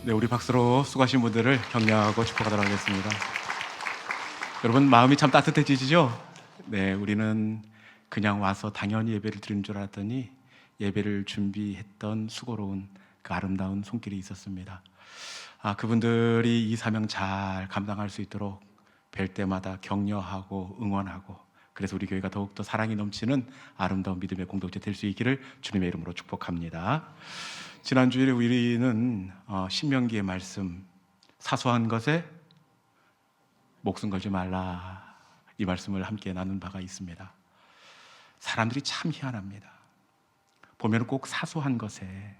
네, 우리 박수로 수고하신 분들을 격려하고 축복하도록 하겠습니다. 여러분, 마음이 참 따뜻해지시죠? 네, 우리는 그냥 와서 당연히 예배를 드리는 줄 알았더니 예배를 준비했던 수고로운 그 아름다운 손길이 있었습니다. 그분들이 이 사명 잘 감당할 수 있도록 뵐 때마다 격려하고 응원하고, 그래서 우리 교회가 더욱더 사랑이 넘치는 아름다운 믿음의 공동체 될 수 있기를 주님의 이름으로 축복합니다. 지난주에 우리는 신명기의 말씀, 사소한 것에 목숨 걸지 말라, 이 말씀을 함께 나눈 바가 있습니다. 사람들이 참 희한합니다. 보면 꼭 사소한 것에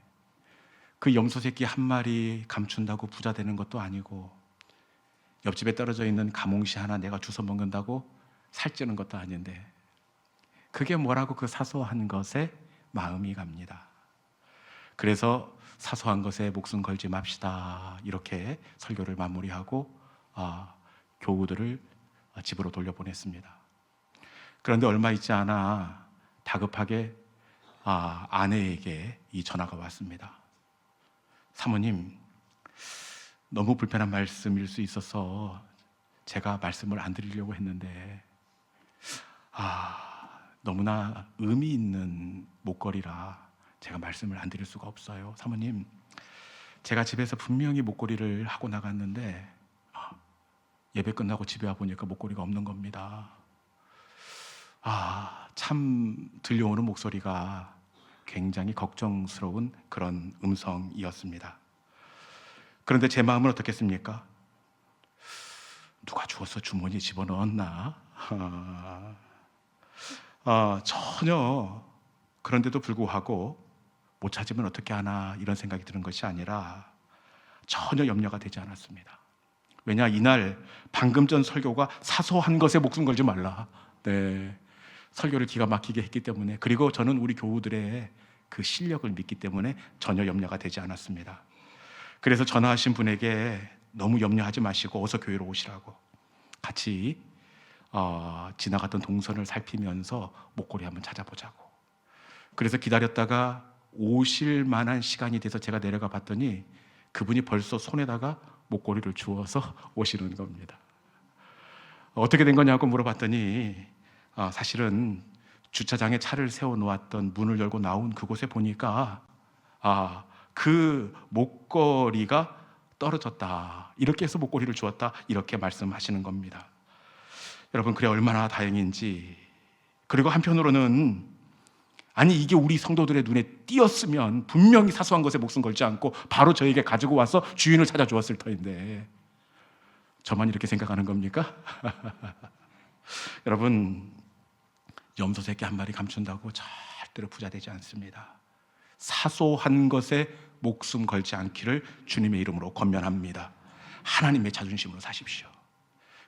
그 염소 새끼 한 마리 감춘다고 부자 되는 것도 아니고, 옆집에 떨어져 있는 가몽시 하나 내가 주워 먹는다고 살찌는 것도 아닌데, 그게 뭐라고 그 사소한 것에 마음이 갑니다. 그래서 사소한 것에 목숨 걸지 맙시다, 이렇게 설교를 마무리하고 교우들을 집으로 돌려보냈습니다. 그런데 얼마 있지 않아 다급하게 아내에게 이 전화가 왔습니다. 사모님, 너무 불편한 말씀일 수 있어서 제가 말씀을 안 드리려고 했는데 너무나 의미 있는 목걸이라 제가 말씀을 안 드릴 수가 없어요. 사모님, 제가 집에서 분명히 목걸이를 하고 나갔는데 예배 끝나고 집에 와보니까 목걸이가 없는 겁니다. 참 들려오는 목소리가 굉장히 걱정스러운 그런 음성이었습니다. 그런데 제 마음은 어떻겠습니까? 누가 주워서 주머니에 집어넣었나? 전혀 그런데도 불구하고 못 찾으면 어떻게 하나, 이런 생각이 드는 것이 아니라 전혀 염려가 되지 않았습니다. 왜냐, 이날 방금 전 설교가 사소한 것에 목숨 걸지 말라, 설교를 기가 막히게 했기 때문에, 그리고 저는 우리 교우들의 그 실력을 믿기 때문에 전혀 염려가 되지 않았습니다. 그래서 전화하신 분에게 너무 염려하지 마시고 어서 교회로 오시라고, 같이 지나갔던 동선을 살피면서 목걸이 한번 찾아보자고. 그래서 기다렸다가 오실 만한 시간이 돼서 제가 내려가 봤더니 그분이 벌써 손에다가 목걸이를 주워서 오시는 겁니다. 어떻게 된 거냐고 물어봤더니 사실은 주차장에 차를 세워놓았던 문을 열고 나온 그곳에 보니까 그 목걸이가 떨어졌다, 이렇게 해서 목걸이를 주었다, 이렇게 말씀하시는 겁니다. 여러분, 그래 얼마나 다행인지. 그리고 한편으로는 이게 우리 성도들의 눈에 띄었으면 분명히 사소한 것에 목숨 걸지 않고 바로 저에게 가지고 와서 주인을 찾아주었을 터인데, 저만 이렇게 생각하는 겁니까? 여러분, 염소 새끼 한 마리 감춘다고 절대로 부자 되지 않습니다. 사소한 것에 목숨 걸지 않기를 주님의 이름으로 권면합니다. 하나님의 자존심으로 사십시오.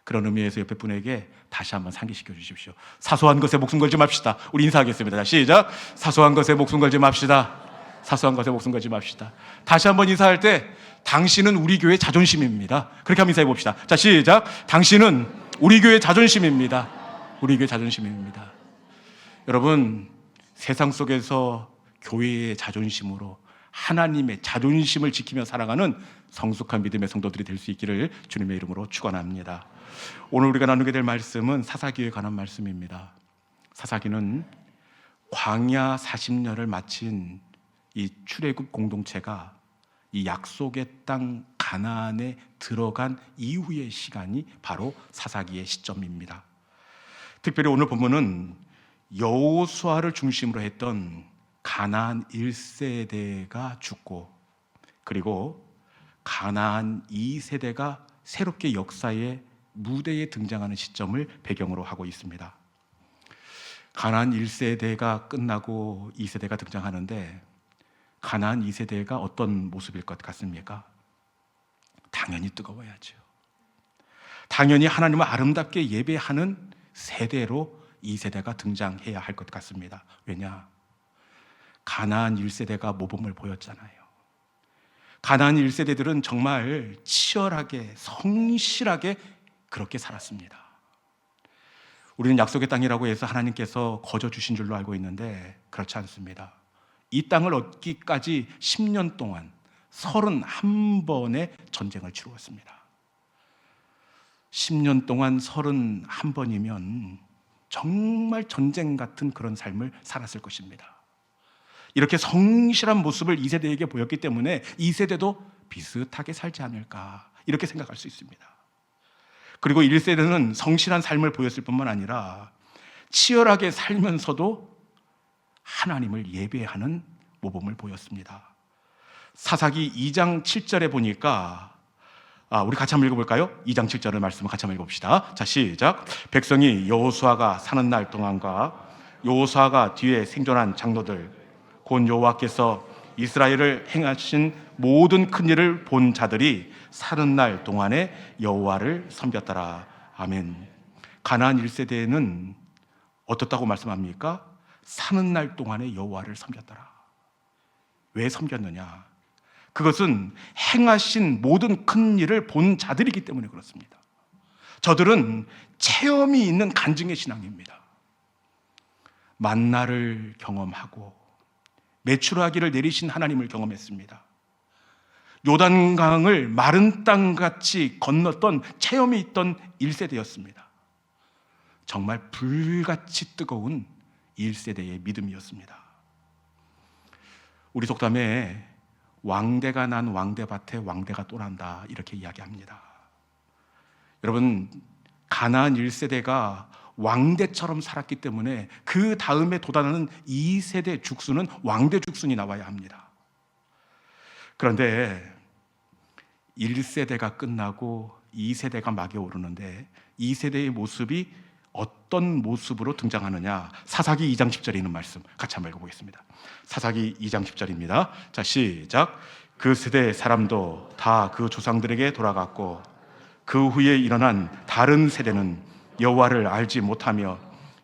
그런 의미에서 옆에 분에게 다시 한번 상기시켜 주십시오. 사소한 것에 목숨 걸지 맙시다. 우리 인사하겠습니다. 자, 시작. 사소한 것에 목숨 걸지 맙시다. 사소한 것에 목숨 걸지 맙시다. 다시 한번 인사할 때, 당신은 우리 교회의 자존심입니다. 그렇게 한번 인사해 봅시다. 자, 시작. 당신은 우리 교회의 자존심입니다. 우리 교회의 자존심입니다. 여러분, 세상 속에서 교회의 자존심으로 하나님의 자존심을 지키며 살아가는 성숙한 믿음의 성도들이 될 수 있기를 주님의 이름으로 축원합니다. 오늘 우리가 나누게 될 말씀은 사사기에 관한 말씀입니다. 사사기는 광야 40년을 마친 이 출애굽 공동체가 이 약속의 땅 가나안에 들어간 이후의 시간이 바로 사사기의 시점입니다. 특별히 오늘 본문은 여호수아를 중심으로 했던 가나안 1세대가 죽고, 그리고 가나안 2세대가 새롭게 역사의 무대에 등장하는 시점을 배경으로 하고 있습니다. 가나안 1세대가 끝나고 2세대가 등장하는데, 가나안 2세대가 어떤 모습일 것 같습니까? 당연히 뜨거워야죠. 당연히 하나님을 아름답게 예배하는 세대로 2세대가 등장해야 할 것 같습니다. 왜냐? 가나안 1세대가 모범을 보였잖아요. 가나안 1세대들은 정말 치열하게, 성실하게 그렇게 살았습니다. 우리는 약속의 땅이라고 해서 하나님께서 거저 주신 줄로 알고 있는데 그렇지 않습니다. 이 땅을 얻기까지 10년 동안 31번의 전쟁을 치루었습니다. 10년 동안 31번이면 정말 전쟁 같은 그런 삶을 살았을 것입니다. 이렇게 성실한 모습을 2세대에게 보였기 때문에 2세대도 비슷하게 살지 않을까 이렇게 생각할 수 있습니다. 그리고 1세대는 성실한 삶을 보였을 뿐만 아니라 치열하게 살면서도 하나님을 예배하는 모범을 보였습니다. 사사기 2장 7절에 보니까 우리 같이 한번 읽어볼까요? 2장 7절의 말씀을 같이 한번 읽어봅시다. 자, 시작. 백성이 여호수아가 사는 날 동안과 여호수아가 뒤에 생존한 장로들 곧 여호와께서 이스라엘을 행하신 모든 큰 일을 본 자들이 사는 날 동안에 여호와를 섬겼더라. 아멘. 가나안 1세대에는 어떻다고 말씀합니까? 사는 날 동안에 여호와를 섬겼더라. 왜 섬겼느냐? 그것은 행하신 모든 큰 일을 본 자들이기 때문에 그렇습니다. 저들은 체험이 있는 간증의 신앙입니다. 만나를 경험하고 메추라기를 내리신 하나님을 경험했습니다. 요단강을 마른 땅같이 건넜던 체험이 있던 1세대였습니다. 정말 불같이 뜨거운 1세대의 믿음이었습니다. 우리 속담에 왕대가 난 왕대밭에 왕대가 또 난다 이렇게 이야기합니다. 여러분, 가나안 1세대가 왕대처럼 살았기 때문에 그 다음에 돋아나는 2세대 죽순은 왕대 죽순이 나와야 합니다. 그런데 1세대가 끝나고 2세대가 막에 오르는데 2세대의 모습이 어떤 모습으로 등장하느냐? 사사기 2장 10절에 있는 말씀 같이 한번 읽어보겠습니다. 사사기 2장 10절입니다. 자, 시작. 그 세대 사람도 다 그 조상들에게 돌아갔고 그 후에 일어난 다른 세대는 여호와를 알지 못하며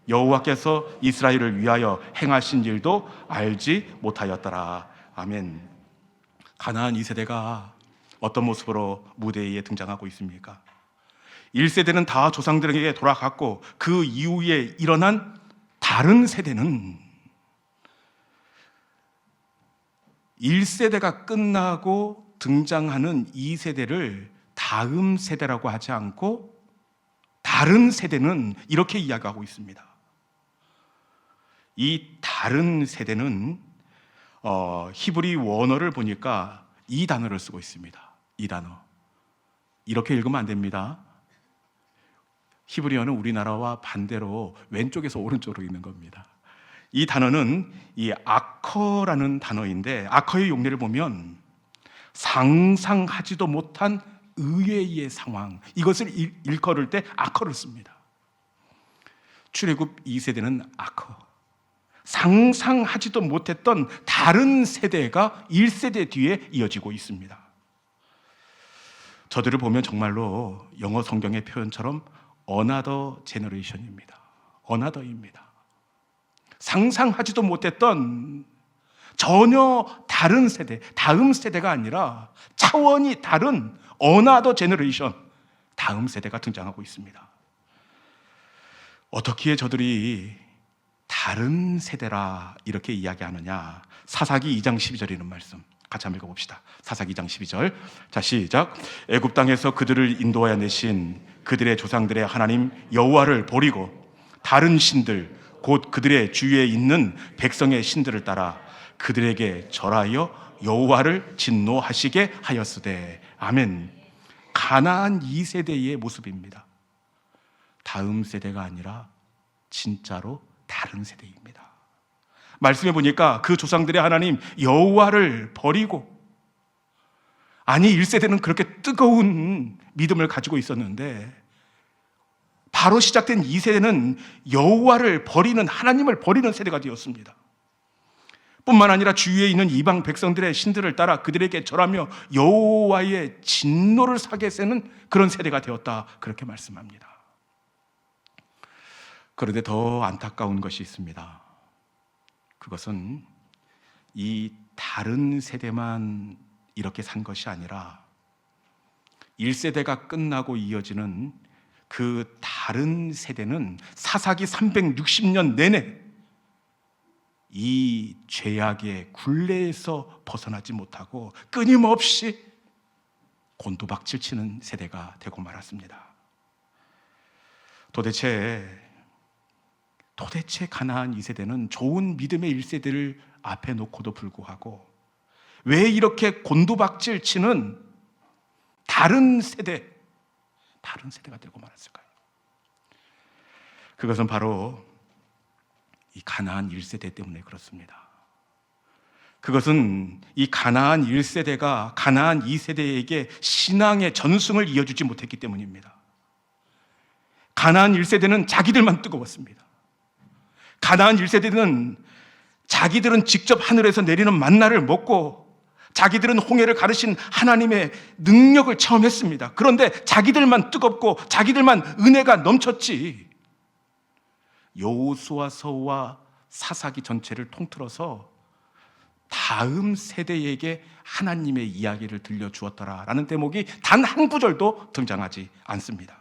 여호와께서 이스라엘을 위하여 행하신 일도 알지 못하였더라. 아멘. 가나안 2세대가 어떤 모습으로 무대 위에 등장하고 있습니까? 1세대는 다 조상들에게 돌아갔고 그 이후에 일어난 다른 세대는 1세대가 끝나고 등장하는 2세대를 다음 세대라고 하지 않고 다른 세대는 이렇게 이야기하고 있습니다. 이 다른 세대는 히브리 원어를 보니까 이 단어를 쓰고 있습니다. 이 단어. 이렇게 읽으면 안 됩니다. 히브리어는 우리나라와 반대로 왼쪽에서 오른쪽으로 읽는 겁니다. 이 단어는 이 아커라는 단어인데 아커의 용례를 보면 상상하지도 못한 의외의 상황, 이것을 일컬을 때 아커를 씁니다. 출애굽 2세대는 아커, 상상하지도 못했던 다른 세대가 1세대 뒤에 이어지고 있습니다. 저들을 보면 정말로 영어 성경의 표현처럼 another generation입니다. another입니다. 상상하지도 못했던 전혀 다른 세대, 다음 세대가 아니라 차원이 다른 another generation, 다음 세대가 등장하고 있습니다. 어떻게 저들이 다른 세대라 이렇게 이야기하느냐? 사사기 2장 12절이라는 말씀 같이 한번 읽어봅시다. 사사기 2장 12절. 자, 시작. 애굽 땅에서 그들을 인도하여 내신 그들의 조상들의 하나님 여호와를 버리고 다른 신들 곧 그들의 주위에 있는 백성의 신들을 따라 그들에게 절하여 여호와를 진노하시게 하였으되. 아멘. 가나안 2세대의 모습입니다. 다음 세대가 아니라 진짜로 다른 세대입니다. 말씀해 보니까 그 조상들의 하나님 여호와를 버리고, 아니 1세대는 그렇게 뜨거운 믿음을 가지고 있었는데 바로 시작된 2세대는 여호와를 버리는, 하나님을 버리는 세대가 되었습니다. 뿐만 아니라 주위에 있는 이방 백성들의 신들을 따라 그들에게 절하며 여호와의 진노를 사게 세는 그런 세대가 되었다, 그렇게 말씀합니다. 그런데 더 안타까운 것이 있습니다. 그것은 이 다른 세대만 이렇게 산 것이 아니라 1세대가 끝나고 이어지는 그 다른 세대는 사사기 360년 내내 이 죄악의 굴레에서 벗어나지 못하고 끊임없이 곤두박질 치는 세대가 되고 말았습니다. 도대체 가나안 2세대는 좋은 믿음의 1세대를 앞에 놓고도 불구하고 왜 이렇게 곤두박질 치는 다른 세대가 되고 말았을까요? 그것은 바로 이 가나안 1세대 때문에 그렇습니다. 그것은 이 가나안 1세대가 가나안 2세대에게 신앙의 전승을 이어주지 못했기 때문입니다. 가나안 1세대는 자기들만 뜨거웠습니다. 가나안 1세대는 자기들은 직접 하늘에서 내리는 만나를 먹고 자기들은 홍해를 가르신 하나님의 능력을 체험했습니다. 그런데 자기들만 뜨겁고 자기들만 은혜가 넘쳤지, 여호수아서와 사사기 전체를 통틀어서 다음 세대에게 하나님의 이야기를 들려주었더라라는 대목이 단 한 구절도 등장하지 않습니다.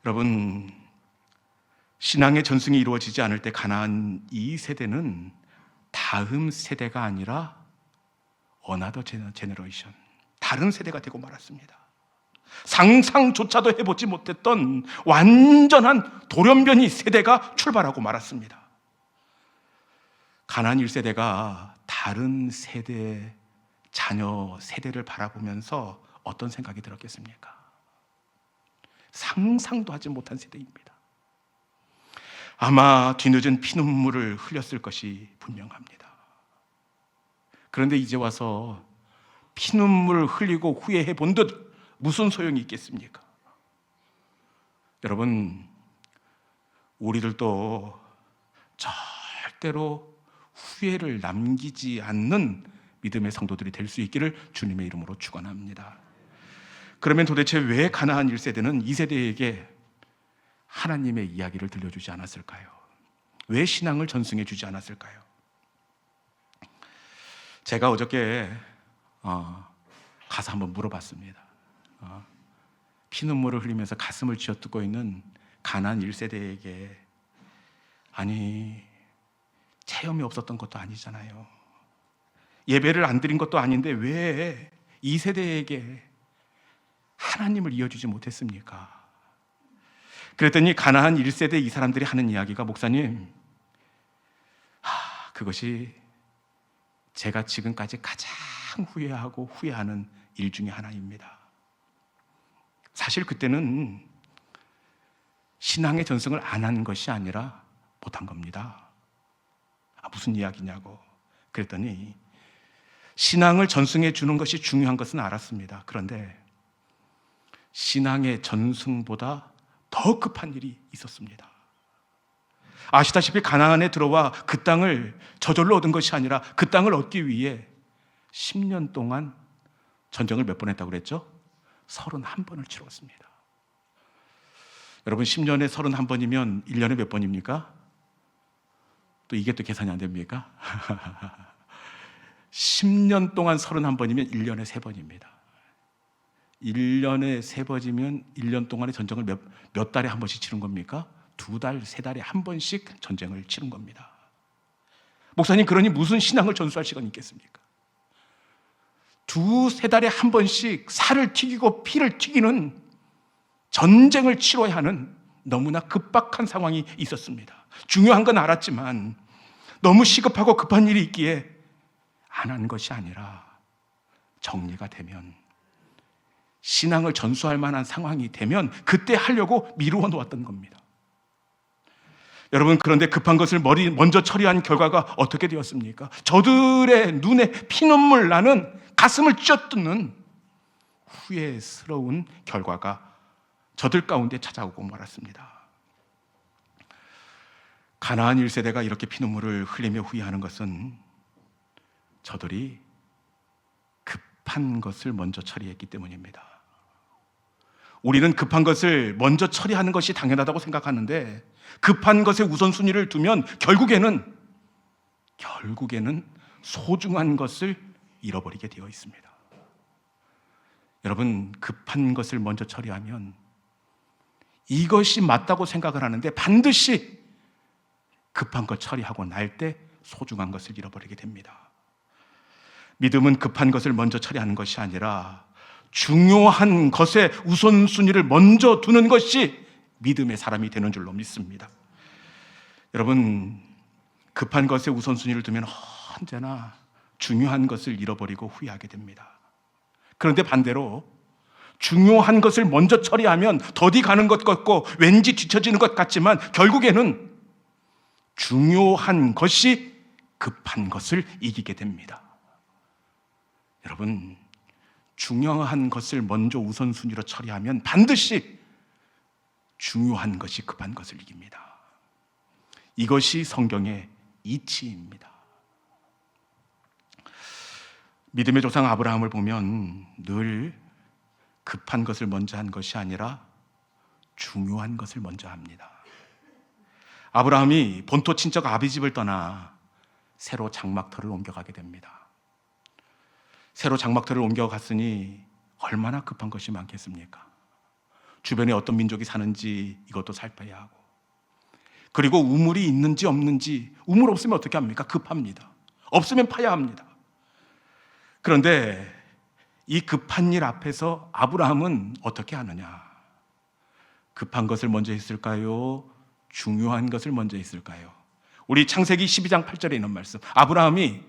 여러분, 신앙의 전승이 이루어지지 않을 때 가나안 2세대는 다음 세대가 아니라 어나더 제너레이션, 다른 세대가 되고 말았습니다. 상상조차도 해보지 못했던 완전한 돌연변이 세대가 출발하고 말았습니다. 가나안 1세대가 다른 세대의 자녀 세대를 바라보면서 어떤 생각이 들었겠습니까? 상상도 하지 못한 세대입니다. 아마 뒤늦은 피눈물을 흘렸을 것이 분명합니다. 그런데 이제 와서 피눈물을 흘리고 후회해 본 듯 무슨 소용이 있겠습니까? 여러분, 우리들도 절대로 후회를 남기지 않는 믿음의 성도들이 될 수 있기를 주님의 이름으로 축원합니다. 그러면 도대체 왜 가나안 1세대는 2세대에게 하나님의 이야기를 들려주지 않았을까요? 왜 신앙을 전승해 주지 않았을까요? 제가 어저께 가서 한번 물어봤습니다. 피눈물을 흘리면서 가슴을 쥐어뜯고 있는 가나안 1세대에게, 아니, 체험이 없었던 것도 아니잖아요. 예배를 안 드린 것도 아닌데 왜 2세대에게 하나님을 이어주지 못했습니까? 그랬더니 가나안 1세대 이 사람들이 하는 이야기가, 목사님, 그것이 제가 지금까지 가장 후회하고 후회하는 일 중에 하나입니다. 사실 그때는 신앙의 전승을 안 한 것이 아니라 못한 겁니다. 무슨 이야기냐고 그랬더니, 신앙을 전승해 주는 것이 중요한 것은 알았습니다. 그런데 신앙의 전승보다 더 급한 일이 있었습니다. 아시다시피 가나안에 들어와 그 땅을 저절로 얻은 것이 아니라 그 땅을 얻기 위해 10년 동안 전쟁을 몇 번 했다고 그랬죠? 31번을 치렀습니다. 여러분, 10년에 31번이면 1년에 몇 번입니까? 또 이게 또 계산이 안 됩니까? 10년 동안 31번이면 1년에 3번입니다. 1년에 3번이면 1년 동안의 전쟁을 몇 달에 한 번씩 치른 겁니까? 2달, 3달에 한 번씩 전쟁을 치른 겁니다. 목사님, 그러니 무슨 신앙을 전수할 시간이 있겠습니까? 2-3달에 한 번씩 살을 튀기고 피를 튀기는 전쟁을 치러야 하는 너무나 급박한 상황이 있었습니다. 중요한 건 알았지만 너무 시급하고 급한 일이 있기에 안 한 것이 아니라, 정리가 되면, 신앙을 전수할 만한 상황이 되면 그때 하려고 미루어 놓았던 겁니다. 여러분, 그런데 급한 것을 먼저 처리한 결과가 어떻게 되었습니까? 저들의 눈에 피눈물 나는, 가슴을 찢어뜯는 후회스러운 결과가 저들 가운데 찾아오고 말았습니다. 가나안 1세대가 이렇게 피눈물을 흘리며 후회하는 것은 저들이 급한 것을 먼저 처리했기 때문입니다. 우리는 급한 것을 먼저 처리하는 것이 당연하다고 생각하는데, 급한 것에 우선순위를 두면 결국에는 소중한 것을 잃어버리게 되어 있습니다. 여러분, 급한 것을 먼저 처리하면 이것이 맞다고 생각을 하는데 반드시 급한 것 처리하고 날 때 소중한 것을 잃어버리게 됩니다. 믿음은 급한 것을 먼저 처리하는 것이 아니라 중요한 것에 우선순위를 먼저 두는 것이 믿음의 사람이 되는 줄로 믿습니다. 여러분, 급한 것에 우선순위를 두면 언제나 중요한 것을 잃어버리고 후회하게 됩니다. 그런데 반대로 중요한 것을 먼저 처리하면 더디 가는 것 같고 왠지 뒤처지는 것 같지만 결국에는 중요한 것이 급한 것을 이기게 됩니다. 여러분, 중요한 것을 먼저 우선순위로 처리하면 반드시 중요한 것이 급한 것을 이깁니다. 이것이 성경의 이치입니다. 믿음의 조상 아브라함을 보면 늘 급한 것을 먼저 한 것이 아니라 중요한 것을 먼저 합니다. 아브라함이 본토 친척 아비집을 떠나 새로 장막터를 옮겨가게 됩니다. 새로 장막터를 옮겨갔으니 얼마나 급한 것이 많겠습니까? 주변에 어떤 민족이 사는지 이것도 살펴야 하고, 그리고 우물이 있는지 없는지, 우물 없으면 어떻게 합니까? 급합니다. 없으면 파야 합니다. 그런데 이 급한 일 앞에서 아브라함은 어떻게 하느냐? 급한 것을 먼저 했을까요? 중요한 것을 먼저 했을까요? 우리 창세기 12장 8절에 있는 말씀, 아브라함이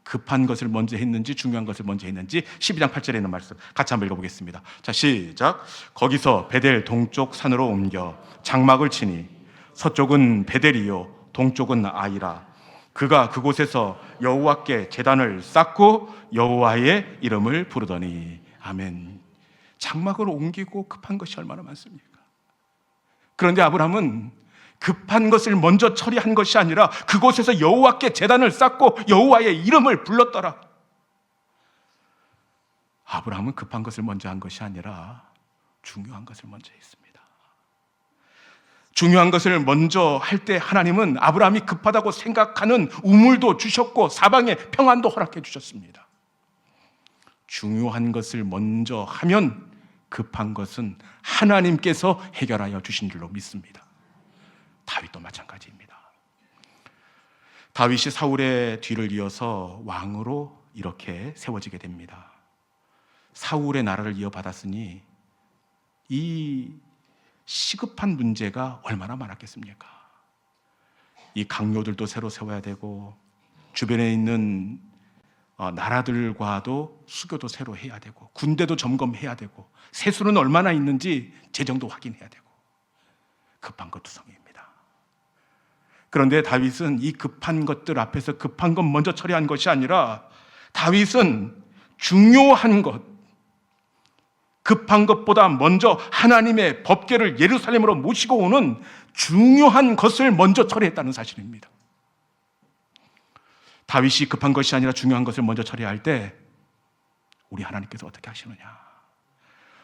급한 것을 먼저 했는지 중요한 것을 먼저 했는지 12장 8절에 있는 말씀 같이 한번 읽어보겠습니다. 자, 시작. 거기서 베델 동쪽 산으로 옮겨 장막을 치니 서쪽은 베델이요 동쪽은 아이라. 그가 그곳에서 여호와께 제단을 쌓고 여호와의 이름을 부르더니. 아멘. 장막을 옮기고 급한 것이 얼마나 많습니까? 그런데 아브라함은 급한 것을 먼저 처리한 것이 아니라 그곳에서 여호와께 제단을 쌓고 여호와의 이름을 불렀더라. 아브라함은 급한 것을 먼저 한 것이 아니라 중요한 것을 먼저 했습니다. 중요한 것을 먼저 할 때 하나님은 아브라함이 급하다고 생각하는 우물도 주셨고 사방에 평안도 허락해 주셨습니다. 중요한 것을 먼저 하면 급한 것은 하나님께서 해결하여 주신 줄로 믿습니다. 다윗도 마찬가지입니다. 다윗이 사울의 뒤를 이어서 왕으로 이렇게 세워지게 됩니다. 사울의 나라를 이어받았으니 이 시급한 문제가 얼마나 많았겠습니까? 이 강요들도 새로 세워야 되고 주변에 있는 나라들과도 수교도 새로 해야 되고 군대도 점검해야 되고 세수는 얼마나 있는지 재정도 확인해야 되고 급한 것 투성이입니다. 그런데 다윗은 이 급한 것들 앞에서 급한 것 먼저 처리한 것이 아니라 다윗은 중요한 것, 급한 것보다 먼저 하나님의 법궤를 예루살렘으로 모시고 오는 중요한 것을 먼저 처리했다는 사실입니다. 다윗이 급한 것이 아니라 중요한 것을 먼저 처리할 때 우리 하나님께서 어떻게 하시느냐?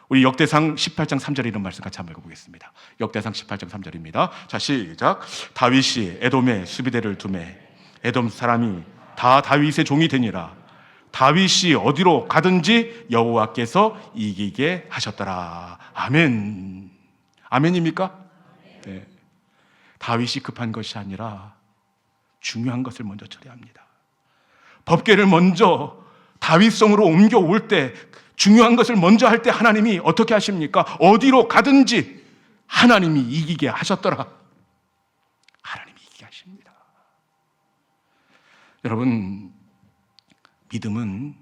우리 역대상 18장 3절에 이런 말씀 같이 한번 읽어보겠습니다. 역대상 18장 3절입니다. 자, 시작. 다윗이 에돔에 수비대를 두매 에돔 사람이 다 다윗의 종이 되니라. 다윗이 어디로 가든지 여호와께서 이기게 하셨더라. 아멘. 아멘입니까? 네. 다윗이 급한 것이 아니라 중요한 것을 먼저 처리합니다. 법궤를 먼저 다윗성으로 옮겨올 때 중요한 것을 먼저 할 때 하나님이 어떻게 하십니까? 어디로 가든지 하나님이 이기게 하셨더라. 하나님이 이기게 하십니다. 여러분, 믿음은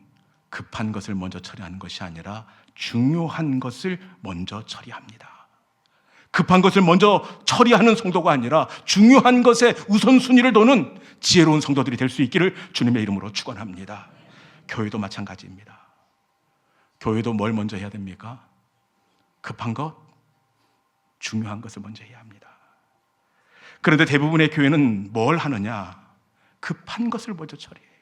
급한 것을 먼저 처리하는 것이 아니라 중요한 것을 먼저 처리합니다. 급한 것을 먼저 처리하는 성도가 아니라 중요한 것에 우선순위를 두는 지혜로운 성도들이 될 수 있기를 주님의 이름으로 축원합니다. 교회도 마찬가지입니다. 교회도 뭘 먼저 해야 됩니까? 급한 것, 중요한 것을 먼저 해야 합니다. 그런데 대부분의 교회는 뭘 하느냐? 급한 것을 먼저 처리해요.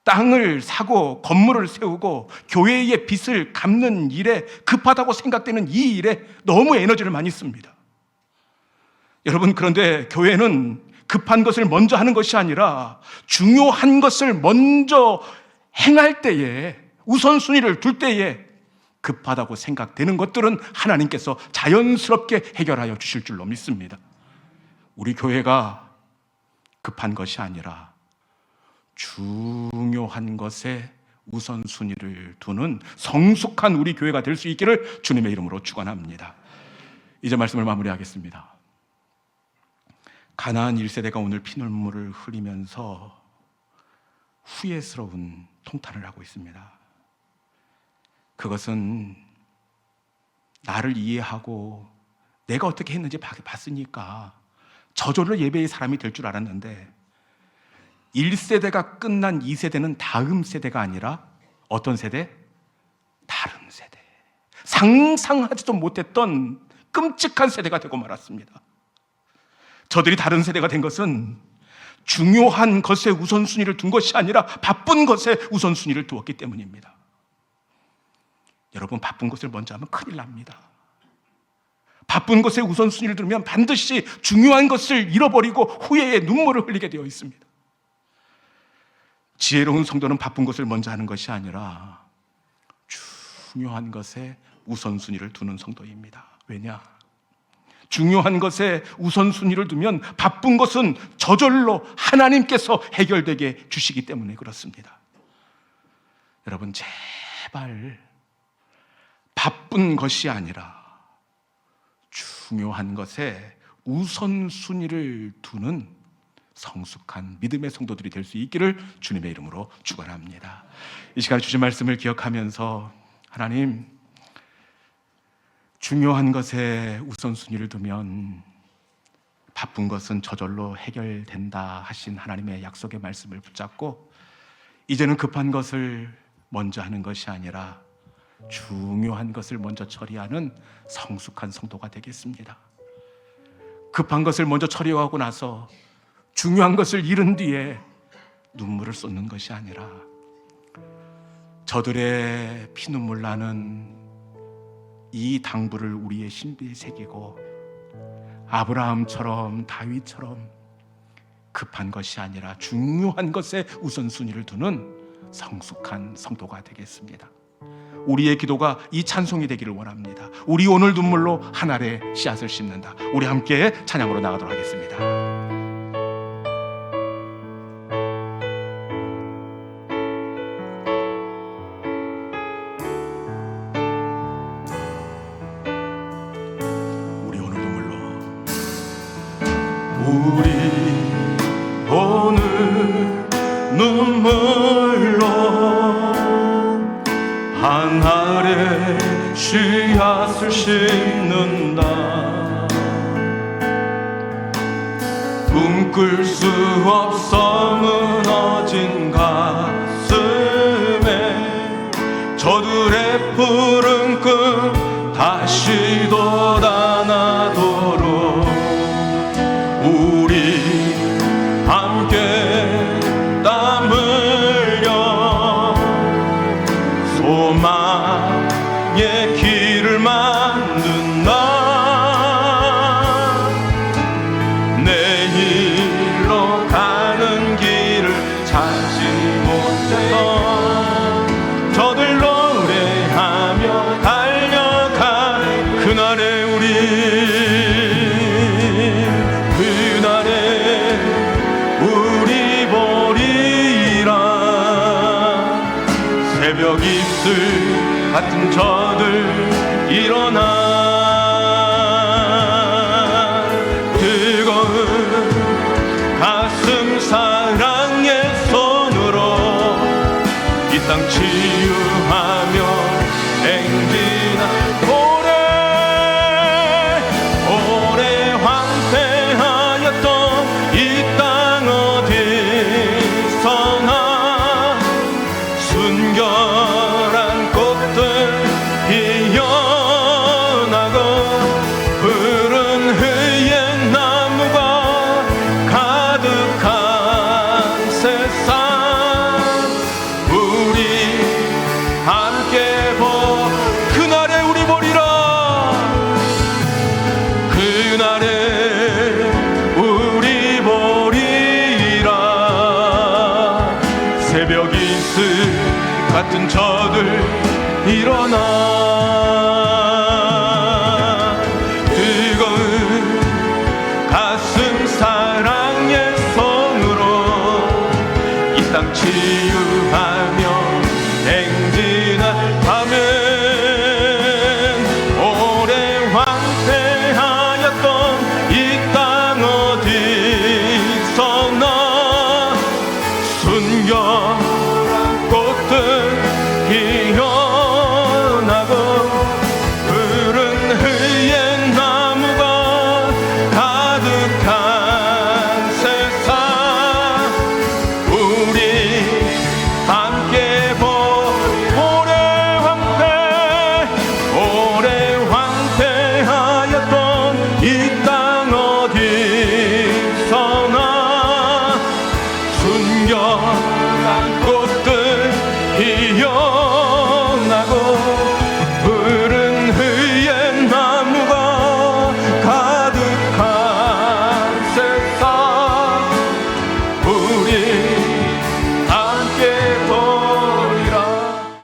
땅을 사고 건물을 세우고 교회의 빚을 갚는 일에 급하다고 생각되는 이 일에 너무 에너지를 많이 씁니다. 여러분, 그런데 교회는 급한 것을 먼저 하는 것이 아니라 중요한 것을 먼저 행할 때에, 우선순위를 둘 때에 급하다고 생각되는 것들은 하나님께서 자연스럽게 해결하여 주실 줄로 믿습니다. 우리 교회가 급한 것이 아니라 중요한 것에 우선순위를 두는 성숙한 우리 교회가 될 수 있기를 주님의 이름으로 축원합니다. 이제 말씀을 마무리하겠습니다. 가나안 1세대가 오늘 피눈물을 흘리면서 후회스러운 통탄을 하고 있습니다. 그것은 나를 이해하고 내가 어떻게 했는지 봤으니까 저절로 예배의 사람이 될 줄 알았는데 1세대가 끝난 2세대는 다음 세대가 아니라 어떤 세대? 다른 세대. 상상하지도 못했던 끔찍한 세대가 되고 말았습니다. 저들이 다른 세대가 된 것은 중요한 것에 우선순위를 둔 것이 아니라 바쁜 것에 우선순위를 두었기 때문입니다. 여러분, 바쁜 것을 먼저 하면 큰일 납니다. 바쁜 것에 우선순위를 두면 반드시 중요한 것을 잃어버리고 후회의 눈물을 흘리게 되어 있습니다. 지혜로운 성도는 바쁜 것을 먼저 하는 것이 아니라 중요한 것에 우선순위를 두는 성도입니다. 왜냐? 중요한 것에 우선순위를 두면 바쁜 것은 저절로 하나님께서 해결되게 주시기 때문에 그렇습니다. 여러분, 제발 바쁜 것이 아니라 중요한 것에 우선순위를 두는 성숙한 믿음의 성도들이 될 수 있기를 주님의 이름으로 축원합니다. 이 시간에 주신 말씀을 기억하면서 하나님, 중요한 것에 우선순위를 두면 바쁜 것은 저절로 해결된다 하신 하나님의 약속의 말씀을 붙잡고 이제는 급한 것을 먼저 하는 것이 아니라 중요한 것을 먼저 처리하는 성숙한 성도가 되겠습니다. 급한 것을 먼저 처리하고 나서 중요한 것을 잃은 뒤에 눈물을 쏟는 것이 아니라 저들의 피눈물 나는 이 당부를 우리의 신비에 새기고 아브라함처럼 다윗처럼 급한 것이 아니라 중요한 것에 우선순위를 두는 성숙한 성도가 되겠습니다. 우리의 기도가 이 찬송이 되기를 원합니다. 우리 오늘 눈물로 한 알의 씨앗을 심는다. 우리 함께 찬양으로 나가도록 하겠습니다. 우리 오늘 눈물로 한 알의 씨앗을 심는다. 꿈꿀 수 없어 무너진 가슴에 저들의 푸른 꿈 다시 돋아나도록 우리 함께 땀 흘려 소망의 길을 만든다. 내일로 가는 길을 찾지 못해서 저들 노래하며 달려가는 그날의 우리 보리라. 새벽 이슬 같은 저들 일어나 뜨거운 가슴 사랑의 손으로 이 땅 치유하며 행진한 오래 황폐하였던 이 땅 어디서나 순결한 꽃들 피어나고 푸른 의의 나무가 가득한 세상 우리 함께 그날에 우리 보리라. 그날에 우리 보리라. 새벽 이슬 같은 저들 일어나 뜨거운 가슴 사랑의 손 땅 치유하며 행진할 밤은 오래 황폐하였던 이 땅 어디서나 순결한 꽃들